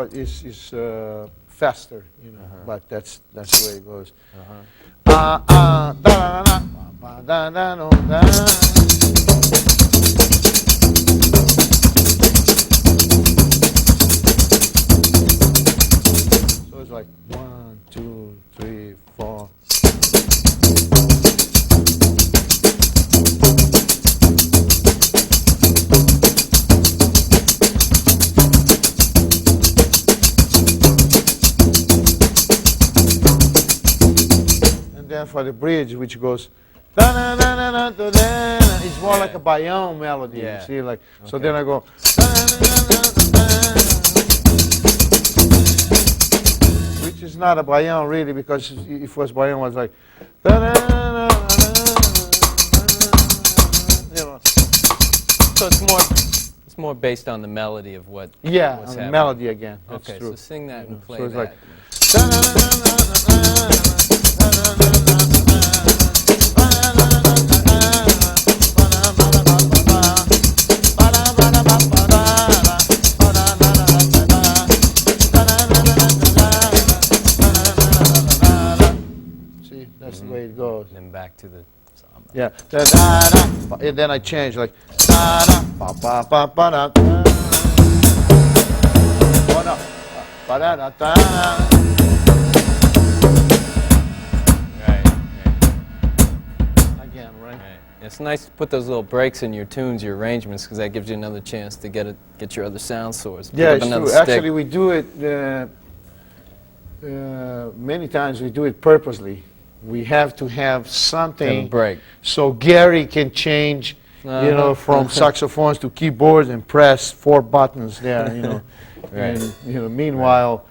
but it's faster, you know. But that's the way it goes. So it's like 1, 2, 3, 4. Then for the bridge, which goes, it's more like a baiao melody. Yeah. You see, like so. Okay. Then I go, which is not a baiao really, because if it was baiao, it was like, you know. So it's more based on the melody of what. Yeah, what's on the happening. melody again. That's Okay, true. so sing that and play So it's that. like. See, that's the way it goes. And then back to the samba. Yeah. And then I change like. Ba ba ba ba da. Oh no. Ba da da da. Right. Again, right? Right. It's nice to put those little breaks in your tunes, your arrangements, because that gives you another chance to get your other sound source. Yeah, Pick it's up another true. stick. Actually, we do it many times. We do it purposely. We have to have Have a something break. so Gary can change, you know, from saxophones to keyboards and press 4 buttons there, you know. Right. And you know, meanwhile,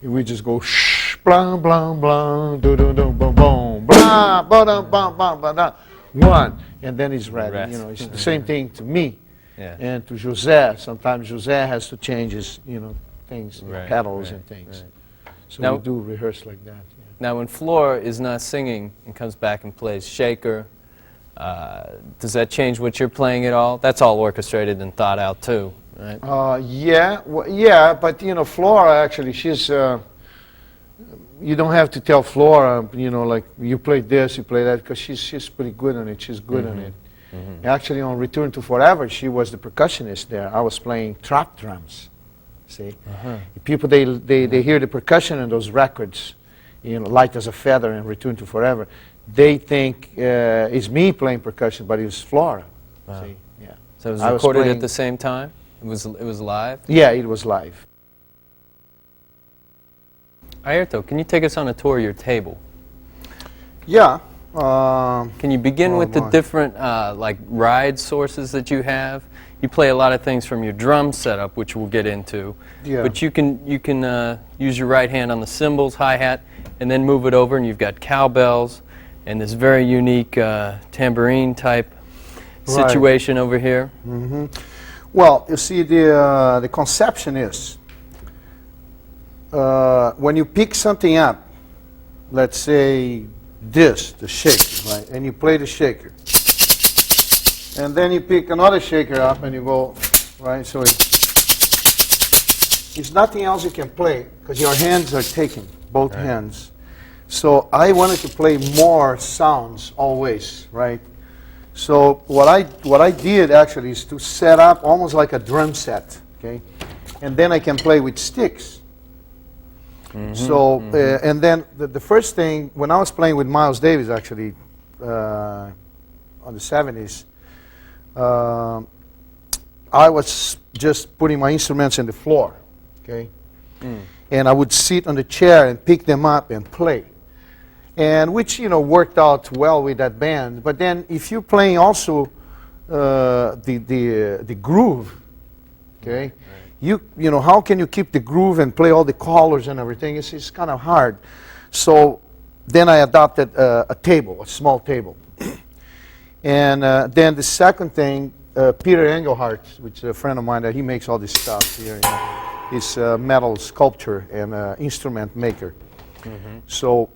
we just go shh, blang, blang, blang, do do do, boom, boom, blah, ba da, bam, bam, ba da. 1, and then it's ready. Rest. You know, it's the same thing to me Yeah. and to José. Sometimes José has to change his, you know, things, Right, pedals right, and things. right. So Now- we do rehearse like that. Yeah. Now, when Flora is not singing and comes back and plays shaker, does that change what you're playing at all? That's all orchestrated and thought out too, right? Yeah, but you know, Flora actually, she's. You don't have to tell Flora, you know, like you play this, you play that, because she's pretty good on it. She's good on it. Actually, on Return to Forever, she was the percussionist there. I was playing trap drums. See, people they hear the percussion in those records, you know, Light as a Feather and Return to Forever. They think it's me playing percussion, but it was Flora. Wow. See, yeah. So it was I was recorded playing- at the same time? It was live? Yeah, it was live. Airto, can you take us on a tour of your table? Yeah. Can you begin Oh, with the my. different like ride sources that you have? You play a lot of things from your drum setup, which we'll get into. Yeah. But you can use your right hand on the cymbals, hi-hat, and then move it over, and you've got cowbells and this very unique tambourine type Right. situation over here. Well, you see, the conception is when you pick something up, let's say this, the shaker, right? And you play the shaker. And then you pick another shaker up and you go, right? So it's nothing else you can play because your hands are taken, both Right. hands. So I wanted to play more sounds always, right? So what I did actually is to set up almost like a drum set, okay? And then I can play with sticks. And then the first thing, when I was playing with Miles Davis actually on the 70s, I was just putting my instruments in the floor, okay? And I would sit on the chair and pick them up and play. And which, you know, worked out well with that band. But then if you're playing also the groove, okay? You know, how can you keep the groove and play all the colors and everything? It's kind of hard. So then I adopted a table, a small table. And then the second thing, Peter Engelhardt, which is a friend of mine, that he makes all this stuff here. You know, he's a metal sculptor and instrument maker. So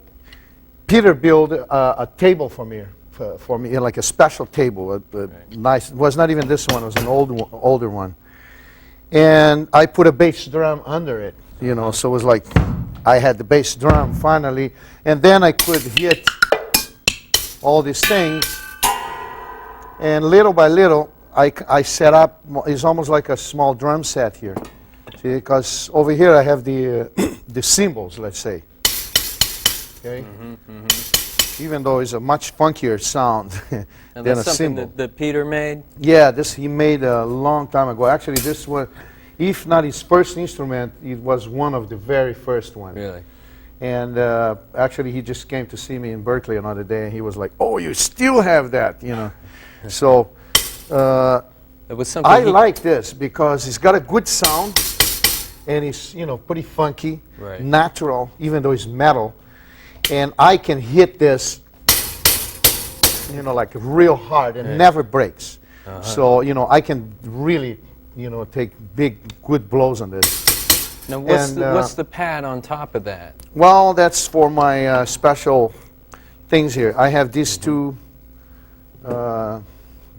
Peter built a table for me, like a special table, nice. It was not even this one; it was an older one. And I put a bass drum under it. you know, so it was like I had the bass drum finally, and then I could hit all these things, and little by little, I set up, it's almost like a small drum set here. See, because over here I have the cymbals, let's say. Okay? Even though it's a much funkier sound than a cymbal. That Peter made? Yeah, this he made a long time ago. Actually, this was, if not his first instrument, it was one of the very first ones. Really? And actually, he just came to see me in Berkeley another day, and he was like, "Oh, you still have that," you know. So it was something I like this because it's got a good sound, and it's, you know, pretty funky, right, natural, even though it's metal. And I can hit this, you know, like real hard, and never breaks. So, you know, I can really, you know, take big, good blows on this. Now, what's the pad on top of that? Well, that's for my special things here. I have these two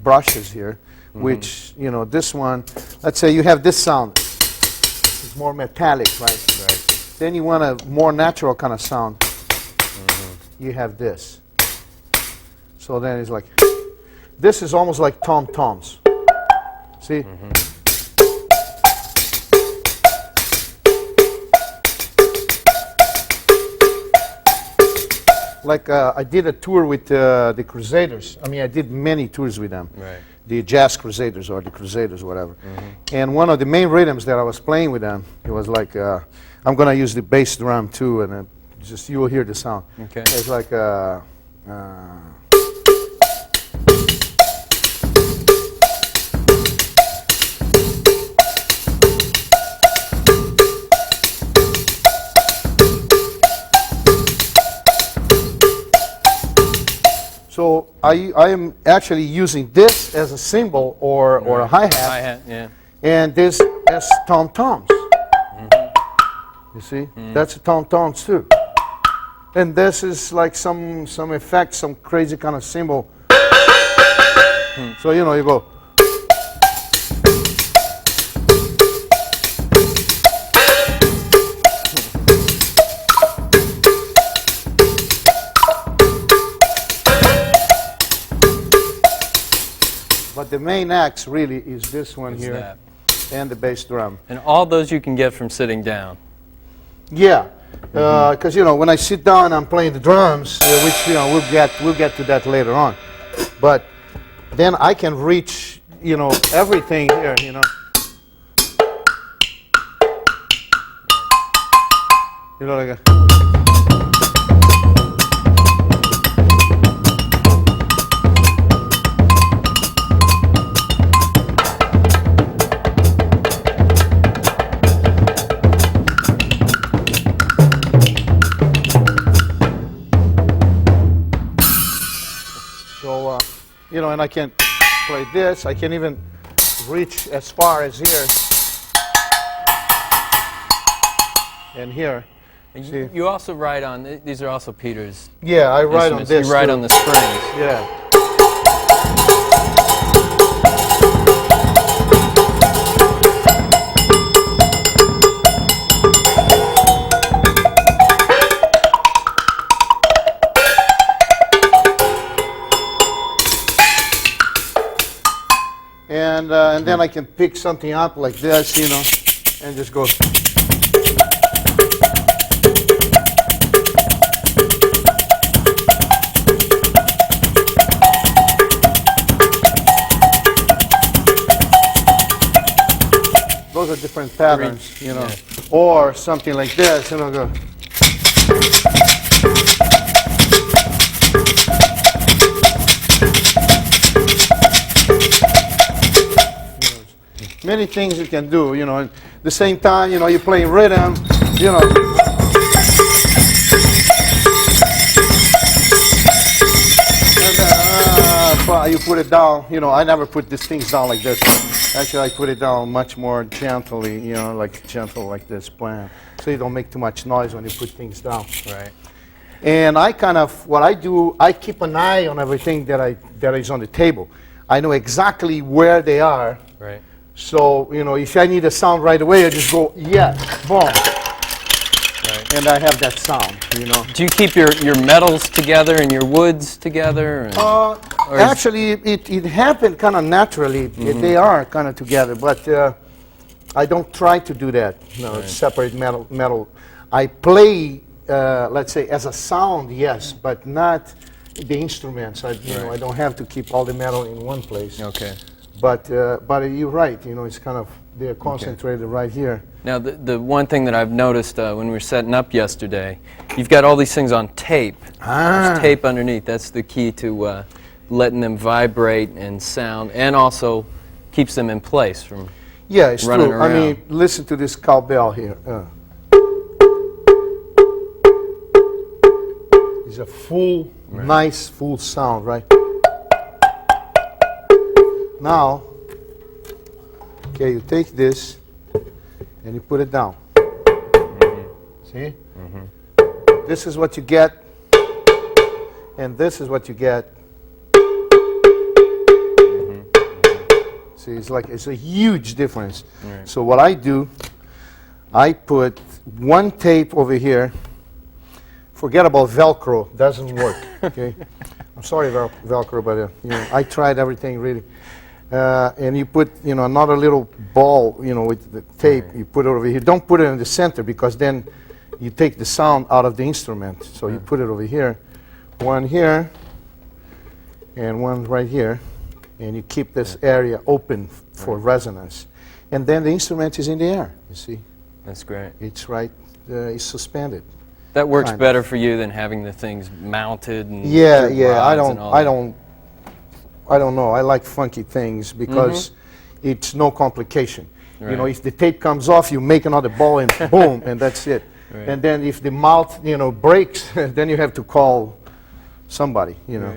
brushes here, which, you know, this one, let's say you have this sound. It's more metallic, right? Right. Then you want a more natural kind of sound. You have this. So then it's like, this is almost like tom-toms. See? Like I did a tour with the Crusaders. I mean, I did many tours with them. Right. The Jazz Crusaders or the Crusaders, whatever. And one of the main rhythms that I was playing with them, it was like, I'm going to use the bass drum too, and just you will hear the sound. Okay. It's like so I am actually using this as a cymbal or a hi-hat. Hi-hat, yeah. And this as tom-toms. You see? That's a tom-toms too. And this is like some effect, some crazy kind of cymbal. So, you know, you go. But the main axe really is this one here, that. And the bass drum. And all those you can get from sitting down. Yeah, because you know, when I sit down, I'm playing the drums, which, you know, we'll get to that later on. But then I can reach, you know, everything here, you know. You know, like a. You know, and I can play this. I can even reach as far as here and here. And see? You also write on, these are also Peter's. Yeah, I write on this. You write too. on the springs. Yeah. And then I can pick something up like this, you know, and just go. Those are different patterns, you know, yeah. Or something like this, you know, go. Many things you can do, you know, at the same time, you know, you're playing rhythm, you know. And you put it down, you know, I never put these things down like this. Actually, I put it down much more gently, you know, like gentle like this, blam. So you don't make too much noise when you put things down. Right. And I kind of, what I do, I keep an eye on everything that is on the table. I know exactly where they are. Right. So, you know, if I need a sound right away, I just go, yeah, boom. and I have that sound, you know. Do you keep your metals together and your woods together? Actually, it happened kind of naturally. They are kind of together, but I don't try to do that. No, separate metal. I play, let's say, as a sound, yes, but not the instruments. I don't have to keep all the metal in one place. Okay. But you're right. You know, it's kind of they're concentrated right here. Now, the one thing that I've noticed when we were setting up yesterday, you've got all these things on tape. There's tape underneath. That's the key to letting them vibrate and sound, and also keeps them in place from it's running true. around. I mean, listen to this cowbell here. It's a full, nice, full sound, right? Now, okay, you take this and you put it down. See? This is what you get, and this is what you get. See, it's a huge difference. So what I do, I put one tape over here. Forget about Velcro, doesn't work. Okay, I'm sorry, Velcro, but you know, I tried everything really. And you put, you know, another little ball, you know, with the tape. You put it over here. Don't put it in the center because then you take the sound out of the instrument. So you put it over here, one here, and one right here, and you keep this area open for resonance. And then the instrument is in the air. You see? That's great. It's right. It's suspended. That works kind better for you than having the things mounted and Yeah. rods and all that. I don't know. I like funky things because it's no complication. You know, if the tape comes off, you make another ball and boom, and that's it. And then if the mouth, you know, breaks, then you have to call somebody, you know.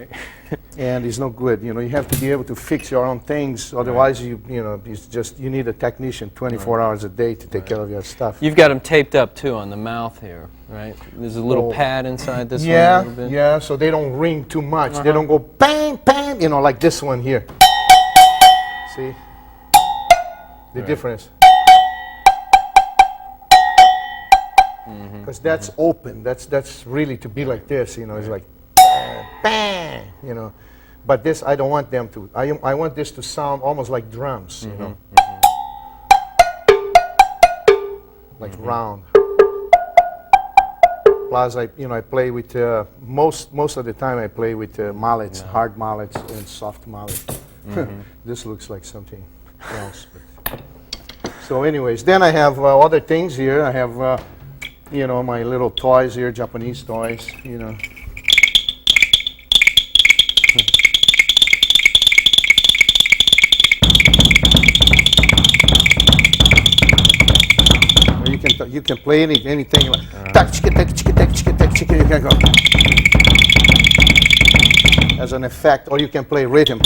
And it's no good. You know, you have to be able to fix your own things. Otherwise, you know, it's just you need a technician 24 hours a day to take care of your stuff. You've got them taped up too on the mouth here, right? There's a little pad inside this one a little bit. Yeah, so they don't ring too much. They don't go bang, bang, you know, like this one here. See? The difference. Because that's open. That's really to be like this, you know, it's like bang, you know. But this, I don't want them to. I want this to sound almost like drums, you know. Like round. Plus, I play with most of the time I play with mallets, hard mallets and soft mallets. This looks like something else. But. So, anyways, then I have other things here. I have, you know, my little toys here, Japanese toys, you know. You can play anything like tak chicka tak chicka tak chicka tak chicka. You can go as an effect, or you can play rhythm.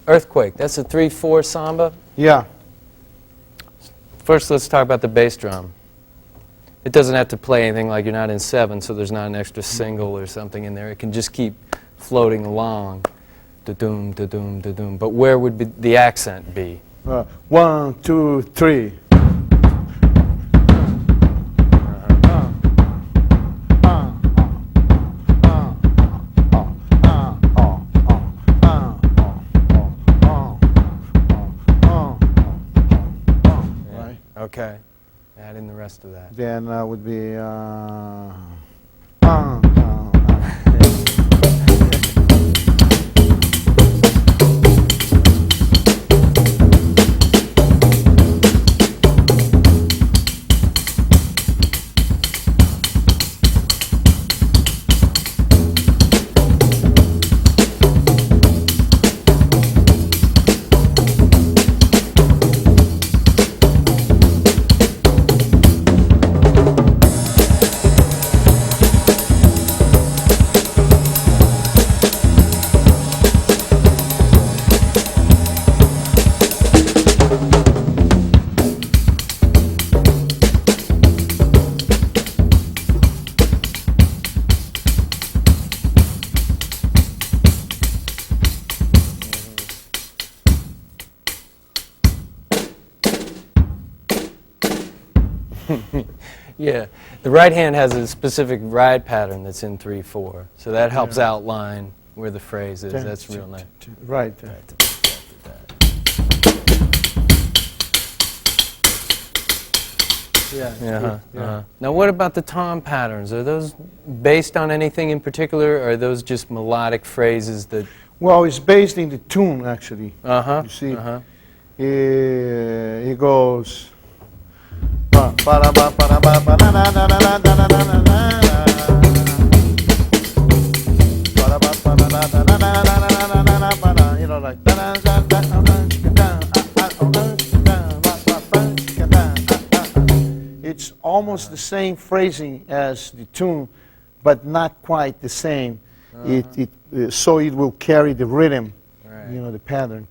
Earthquake. That's a 3/4 samba. Yeah. First, let's talk about the bass drum. It doesn't have to play anything like you're not in 7, so there's not an extra single or something in there. It can just keep floating along. Da-doom, da-doom, da-doom. But where would the accent be? 1, 2, 3. Okay. Add in the rest of that. Then would be Yeah, the right hand has a specific ride pattern that's in 3/4, so that helps outline where the phrase is. That's real nice. Right. Yeah. Now, what about the tom patterns? Are those based on anything in particular, or are those just melodic phrases that? Well, it's based in the tune, actually. You see, it goes. You know, like. It's almost the same phrasing as the tune, but not quite the same. So it will carry the rhythm, you know, the pattern.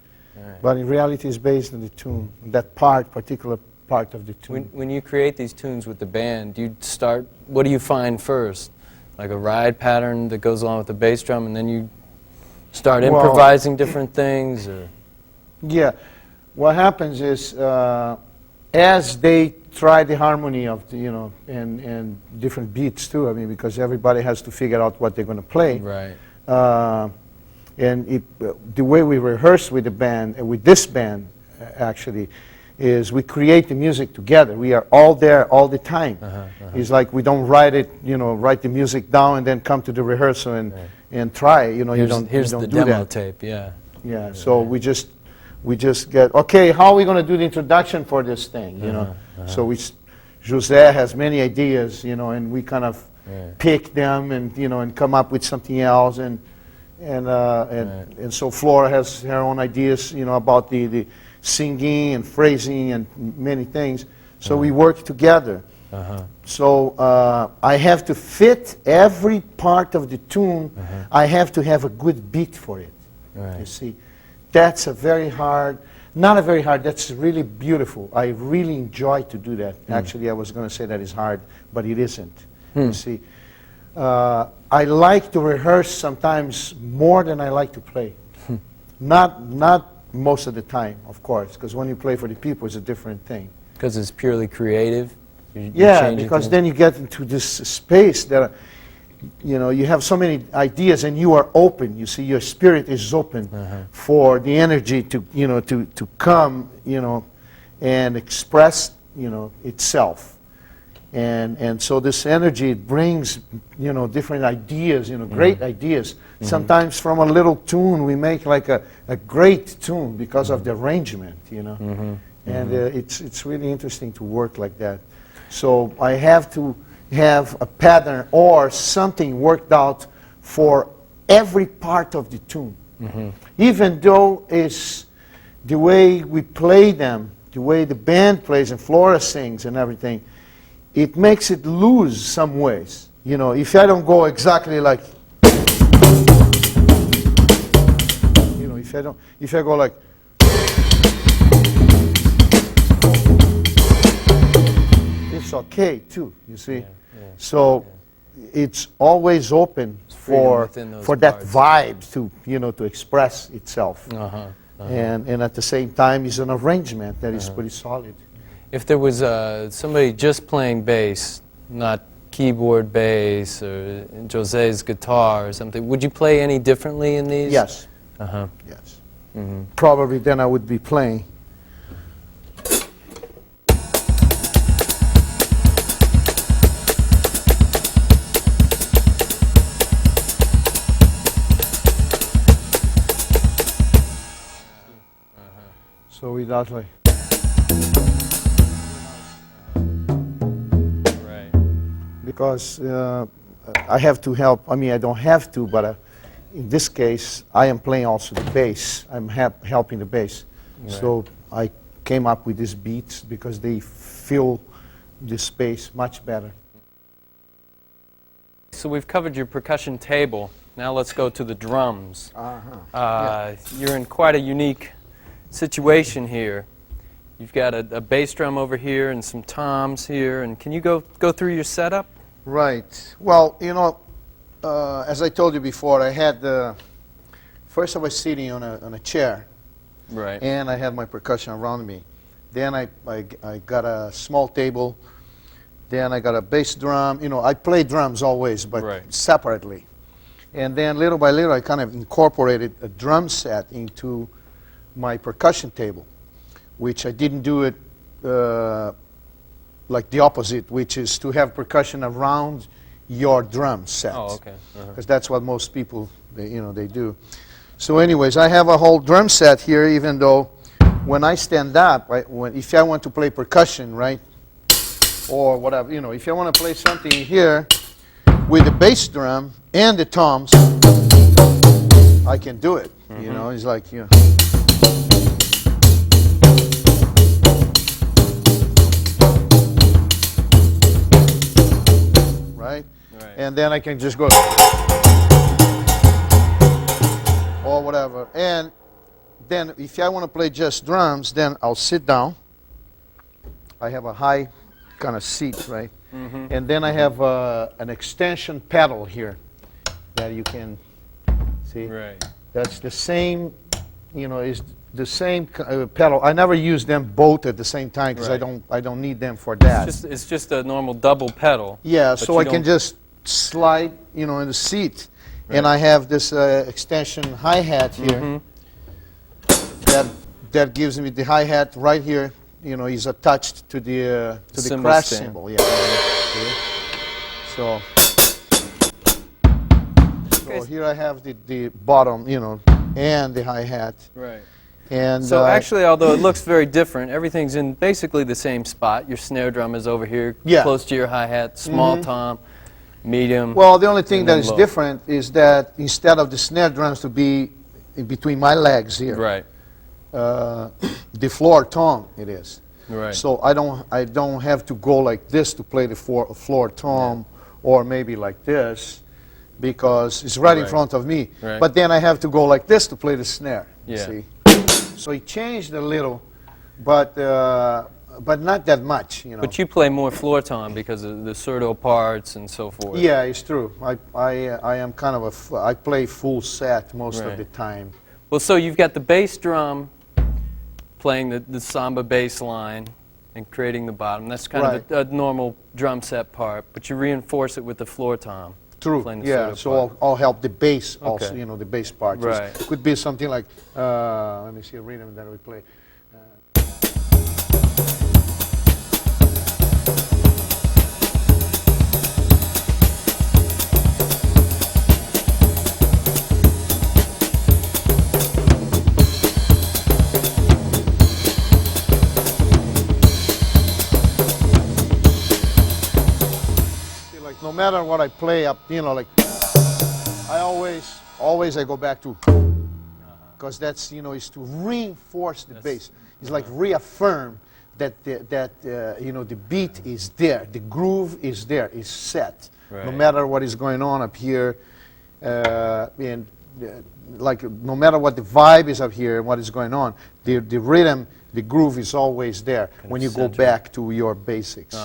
But in reality, it's based on the tune, that particular part of the tune. When you create these tunes with the band, do you start, what do you find first? Like a ride pattern that goes along with the bass drum, and then you start improvising different things? Or? Yeah. What happens is, as they try the harmony of the, you know, and different beats too, I mean, because everybody has to figure out what they're going to play. Right. And the way we rehearse with the band, with this band, actually, is we create the music together. We are all there all the time. It's like we don't write it, you know, write the music down and then come to the rehearsal and try. You know, here's you don't the do demo that. tape. Yeah. Yeah. So we just get, okay, how are we going to do the introduction for this thing? You know. So José has many ideas, you know, and we kind of pick them and, you know, and come up with something else, and so Flora has her own ideas, you know, about the singing and phrasing and many things. So we work together. So I have to fit every part of the tune. I have to have a good beat for it. You see, that's a very hard. Not a very hard. That's really beautiful. I really enjoy to do that. Actually, I was going to say that is hard, but it isn't. You see, I like to rehearse sometimes more than I like to play. Not most of the time, of course, because when you play for the people, it's a different thing. Because it's purely creative? Yeah, because then you get into this space that, you know, you have so many ideas and you are open. You see, your spirit is open for the energy to, you know, to come, you know, and express, you know, itself. And so this energy brings, you know, different ideas, you know, great ideas. Sometimes from a little tune we make like a great tune because of the arrangement, you know. And it's really interesting to work like that. So I have to have a pattern or something worked out for every part of the tune. Even though it's the way we play them, the way the band plays and Flora sings and everything, it makes it lose some ways. You know, if I don't go exactly like, you know, if if I go like, it's okay too, you see. Yeah, yeah. So it's always open for within those that parts. vibe to, to express itself. Uh-huh. And at the same time, it's an arrangement that is pretty solid. If there was somebody just playing bass, not keyboard bass or José's guitar or something, would you play any differently in these? Yes. Uh-huh. Yes. Mm-hmm. Probably then I would be playing. So without like, Right. because I have to help, I mean I don't have to, but in this case I am playing also the bass, I'm helping the bass. Right. So I came up with these beats because they fill the space much better. So we've covered your percussion table. Now let's go to the drums. You're in quite a unique situation here. You've got a bass drum over here and some toms here. And can you go through your setup? Right. Well, as I told you before, I had first I was sitting on a chair, Right. and I had my percussion around me. Then I got a small table. Then I got a bass drum. I play drums always, but Right. separately. And then little by little, I kind of incorporated a drum set into my percussion table, which I didn't do it like the opposite, which is to have percussion around your drum set. Oh, okay. Because that's what most people, they do. So anyways, I have a whole drum set here, even though when I stand up, if I want to play percussion, right, or whatever, if I want to play something here with the bass drum and the toms, I can do it. It's like, right? And then I can just go, or whatever. And then if I want to play just drums, then I'll sit down. I have a high kind of seat, right? And then I have an extension pedal here that you can see. Right. That's the same, is the same pedal. I never use them both at the same time because Right. I don't need them for that. It's just a normal double pedal. Yeah, but so you I can don't- just slide, in the seat. And I have this extension hi-hat here that gives me the hi-hat right here, is attached to the Cymbal crash stand. cymbal. Yeah. So here I have the bottom, and the hi-hat. Right. And So actually, although it looks very different, everything's in basically the same spot. Your snare drum is over here, Yeah. close to your hi-hat, small tom, medium. well, the only thing and that then is low. different is that instead of the snare drums to be in between my legs here, Right. The floor tom it is. Right. So I don't have to go like this to play the floor tom, or maybe like this, because it's right in Right. front of me. Right. But then I have to go like this to play the snare. Yeah. See? So it changed a little, but not that much. But you play more floor tom because of the pseudo parts and so forth. Yeah, it's true. I am kind of I play full set most of Right. the time. Well, so you've got the bass drum playing the samba bass line and creating the bottom. That's kind of a normal drum set part, but you reinforce it with the floor tom. True. Playing the Yeah. pseudo So part. I'll help the bass Okay. also. The bass part. Right. Could be something like let me see a rhythm that we play. Like no matter what I play up, like I always I go back to, because that's is to reinforce the bass. It's like reaffirm that the beat is there, the groove is there, is set. Right. No matter what is going on up here, and like no matter what the vibe is up here and what is going on, the rhythm, the groove is always there when you go back to your basics.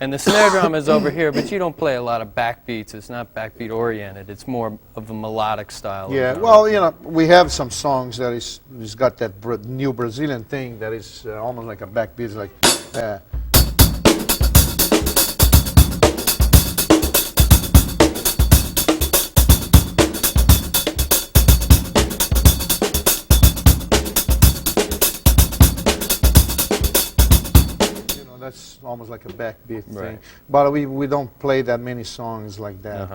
And the snare drum is over here, but you don't play a lot of backbeats. It's not backbeat oriented. It's more of a melodic style. Yeah, well, you know, we have some songs that is got that new Brazilian thing that is almost like a backbeat. It's like, that's almost like a backbeat thing. But we don't play that many songs like that.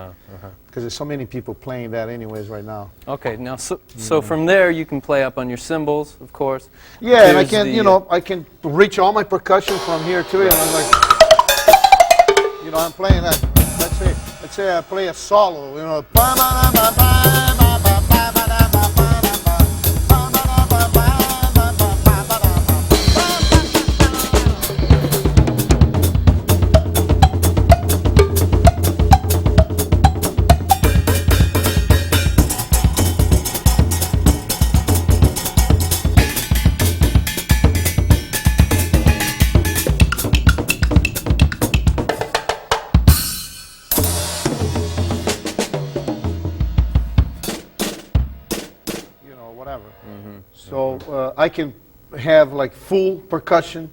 Because there's so many people playing that anyways right now. Okay, now so from there you can play up on your cymbals, of course. Yeah, and I can, you know, I can reach all my percussion from here too. And I'm like, you know, I'm playing that. Let's say I play a solo, you know. So I can have like full percussion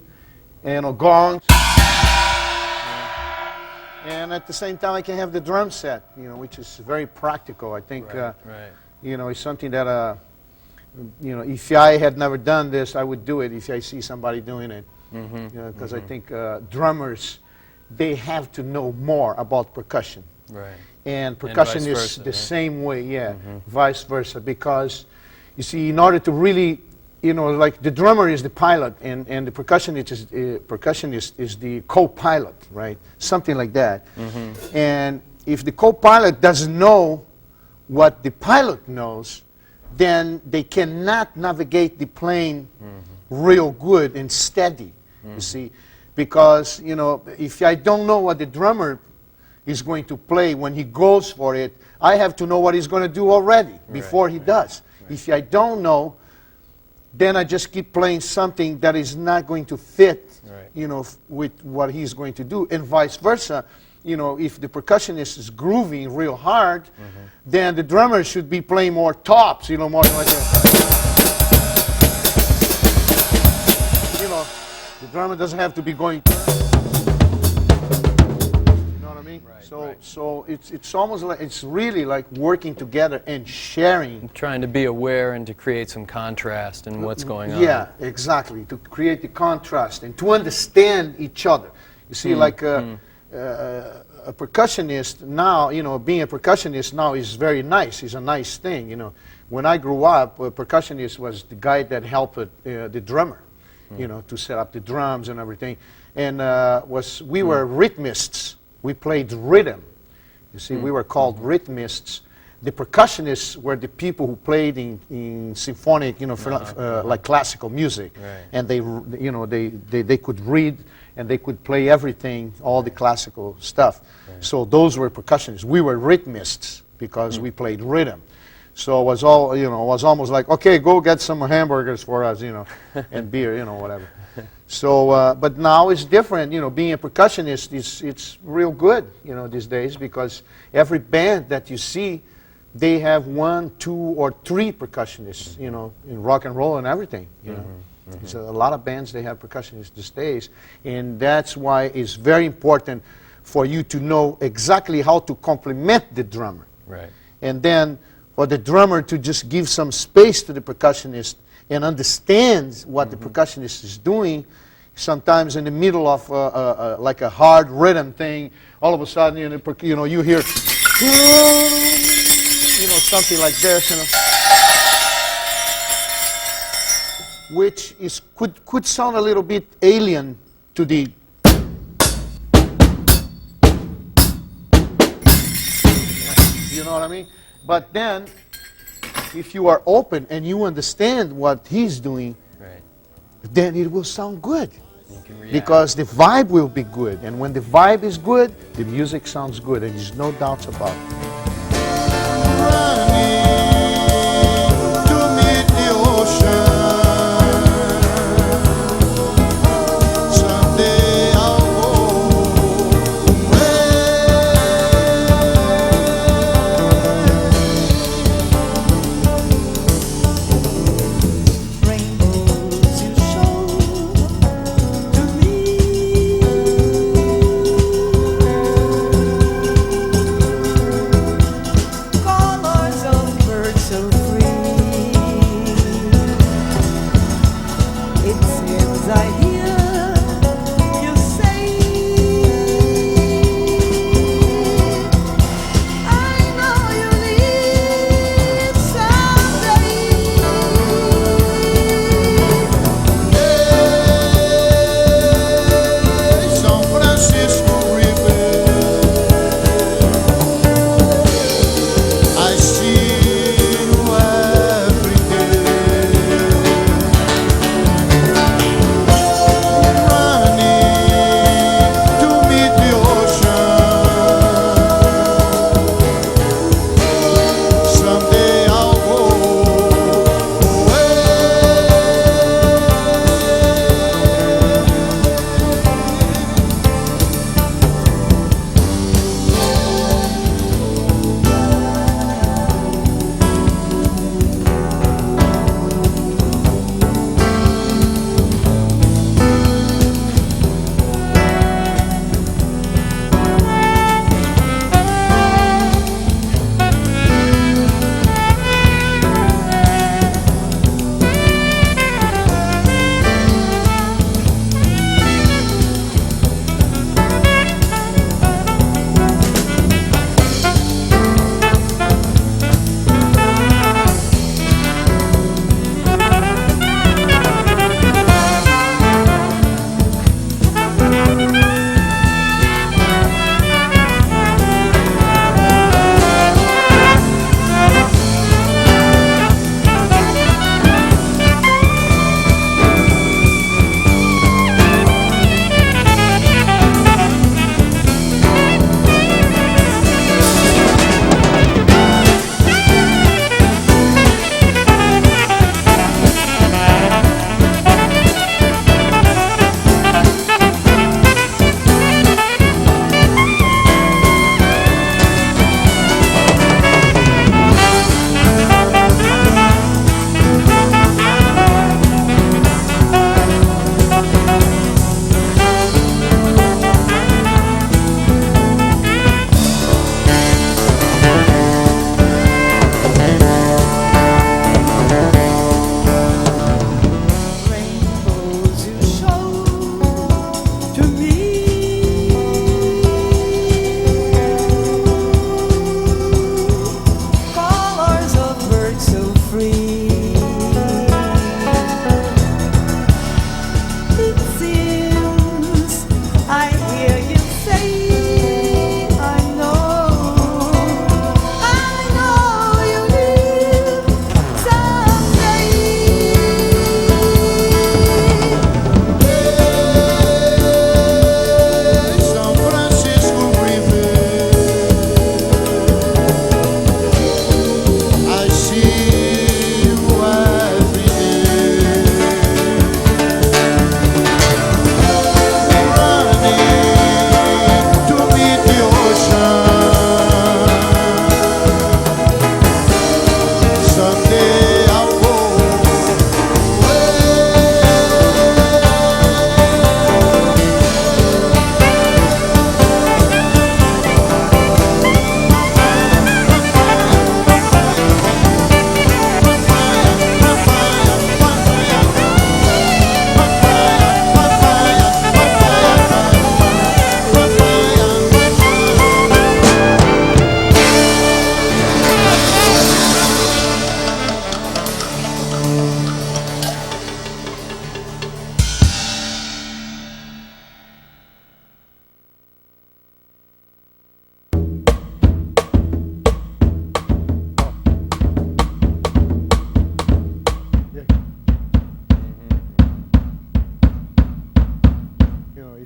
and a gong, and at the same time I can have the drum set, you know, which is very practical. I think, you know, it's something that, you know, if I had never done this, I would do it if I see somebody doing it. You know, because I think drummers, they have to know more about percussion. And percussion is the same way, vice versa, because you see, in order to really, you know, like the drummer is the pilot and the percussionist is the co-pilot, right? Something like that. And if the co-pilot doesn't know what the pilot knows, then they cannot navigate the plane real good and steady, you see. Because, you know, if I don't know what the drummer is going to play when he goes for it, I have to know what he's going to do already before he does. If I don't know, then I just keep playing something that is not going to fit, you know, with what he's going to do, and vice versa. You know, if the percussionist is grooving real hard, then the drummer should be playing more tops, you know, more like that. You know, the drummer doesn't have to be going. So it's almost like, it's really like working together and sharing. Trying to be aware and to create some contrast in what's going on. Yeah, exactly. To create the contrast and to understand each other. You see, like a percussionist now, you know, being a percussionist now is very nice. It's a nice thing, you know. When I grew up, a percussionist was the guy that helped the drummer, you know, to set up the drums and everything. And we were rhythmists. We played rhythm. You see, we were called rhythmists. The percussionists were the people who played in symphonic, you know, like classical music. And they, you know, they could read and they could play everything, all the classical stuff. So those were percussionists. We were rhythmists because we played rhythm. So it was all, you know, it was almost like, okay, go get some hamburgers for us, you know, and beer, you know, whatever. So, but now it's different, you know, being a percussionist, it's real good, you know, these days, because every band that you see, they have 1, 2, or 3 percussionists, you know, in rock and roll and everything, you know. It's a lot of bands, they have percussionists these days, and that's why it's very important for you to know exactly how to complement the drummer. And then for the drummer to just give some space to the percussionist and understands what the percussionist is doing. Sometimes in the middle of like a hard rhythm thing, all of a sudden, you know, you hear, you know, something like this, you know, which is could sound a little bit alien to the. You know what I mean? But then, if you are open and you understand what he's doing, then it will sound good. Because the vibe will be good. And when the vibe is good, the music sounds good. And there's no doubts about it.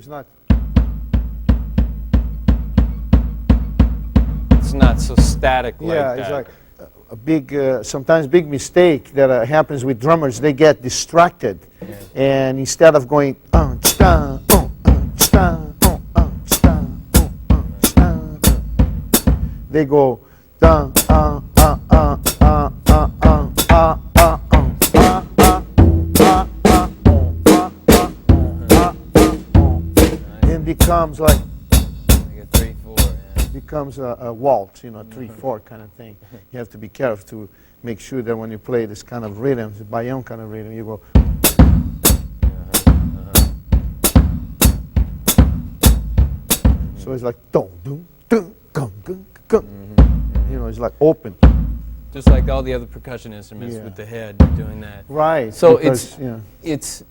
It's not. It's not so static like Yeah, that. it's like a big, sometimes big mistake that happens with drummers. They get distracted, and instead of going, they go, and becomes like. Like a 3/4. Yeah. Becomes a waltz, you know, a 3/4 kind of thing. You have to be careful to make sure that when you play this kind of rhythm, the baião kind of rhythm, you go. So it's like dum dum dum gum gum gum. You know, it's like open. Just like all the other percussion instruments Yeah. with the head doing that. Right. So because, yeah. it's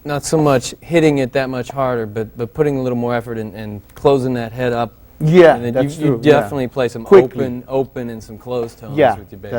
not so much hitting it that much harder, but putting a little more effort and closing that head up. Yeah, And then that's you true. yeah. definitely play some Quickly. open and some closed tones Yeah, with your bass.